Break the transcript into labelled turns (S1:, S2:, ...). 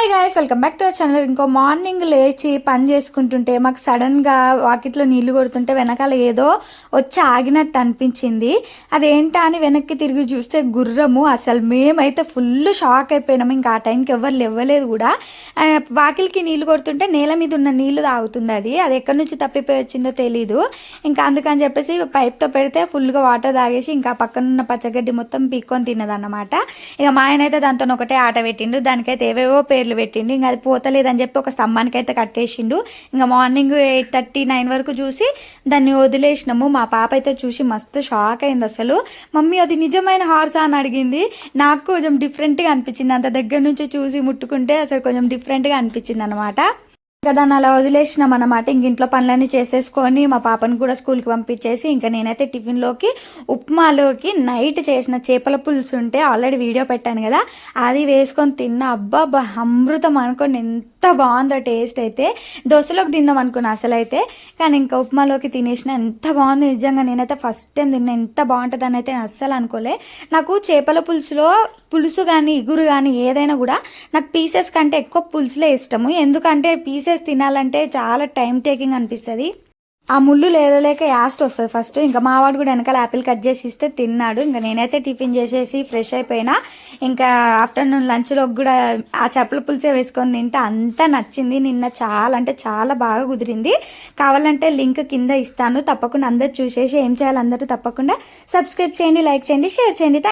S1: Hi guys, welcome back to our channel. ఇంకో morning లేచి పని చేసుకుంటుంటే మాకు సడన్గా వాకిట్లో నీళ్లు కొడుతుంటే వెనకాల ఏదో వచ్చి ఆగినట్టు అనిపించింది. అదేంటా అని వెనక్కి తిరిగి చూస్తే గుర్రము. అసలు మేమైతే ఫుల్ షాక్ అయిపోయినాము. ఇంకా ఆ టైంకి ఎవరు లేవ్వలేదు కూడా. వాకిలికి నీళ్లు కొడుతుంటే నేల మీద ఉన్న నీళ్లు తాగుతుంది. అది ఎక్కడి నుంచి తప్పిపోయి వచ్చిందో తెలీదు. ఇంకా అందుకని చెప్పేసి పైప్తో పెడితే ఫుల్గా వాటర్ తాగేసి ఇంకా పక్కనున్న పచ్చగడ్డి మొత్తం పీక్కొని తిన్నదన్నమాట. ఇక మా ఆయన అయితే దాంతో ఒకటే ఆట పెట్టిండు. దానికైతే ఏవేవో పేర్లు పెట్టిండు. ఇంకా అది పోతలేదని చెప్పి ఒక స్తంభానికి అయితే కట్టేసిండు. ఇంకా మార్నింగ్ 8:30, 9 వరకు చూసి దాన్ని వదిలేసినాము. మా పాప అయితే చూసి మస్తు షాక్ అయింది. అసలు మమ్మీ అది నిజమైన హార్సా అని అడిగింది. నాకు కొంచెం డిఫరెంట్గా అనిపించింది. అంత దగ్గర నుంచి చూసి ముట్టుకుంటే అసలు కొంచెం డిఫరెంట్గా అనిపించింది అనమాట. ఇంకా దాన్ని అలా వదిలేసినాం అనమాట. ఇంక ఇంట్లో పనులన్నీ చేసేసుకొని మా పాపను కూడా స్కూల్కి పంపించేసి ఇంకా నేనైతే టిఫిన్లోకి ఉప్మాలోకి నైట్ చేసిన చేపల పులుసు ఉంటే ఆల్రెడీ వీడియో పెట్టాను కదా, అది వేసుకొని తిన్నా. అబ్బా అమృతం అనుకోండి, ఎంత బాగుందో టేస్ట్ అయితే. దోశలోకి తిందాం అనుకున్నా అసలు అయితే, కానీ ఇంకా ఉప్మాలోకి తినేసిన. ఎంత బాగుంది నిజంగా. నేనైతే ఫస్ట్ టైం తిన్నా. ఎంత బాగుంటుందని అయితే నేను అస్సలు అనుకోలే. నాకు చేపల పులుసు కానీ ఇగురు కానీ ఏదైనా కూడా నాకు పీసెస్ కంటే ఎక్కువ పులుసులే ఇష్టము. ఎందుకంటే పీసెస్ తినాలంటే చాలా టైం టేకింగ్ అనిపిస్తుంది. ఆ ముళ్ళు లేరలేక యాస్ట్ వస్తుంది ఫస్ట్. ఇంకా మావాడు కూడా వెనకాల యాపిల్ కట్ చేసి ఇస్తే తిన్నాడు. ఇంకా నేనైతే టిఫిన్ చేసేసి ఫ్రెష్ అయిపోయినా. ఇంకా ఆఫ్టర్నూన్ లంచ్లోకి కూడా ఆ చేపల పులుసే వేసుకొని తింటే అంతా నచ్చింది. నిన్న చాలా అంటే చాలా బాగా కుదిరింది. కావాలంటే లింక్ కింద ఇస్తాను, తప్పకుండా అందరు చూసేసి ఏం చేయాలి అందరూ తప్పకుండా సబ్స్క్రైబ్ చేయండి, లైక్ చేయండి, షేర్ చేయండి.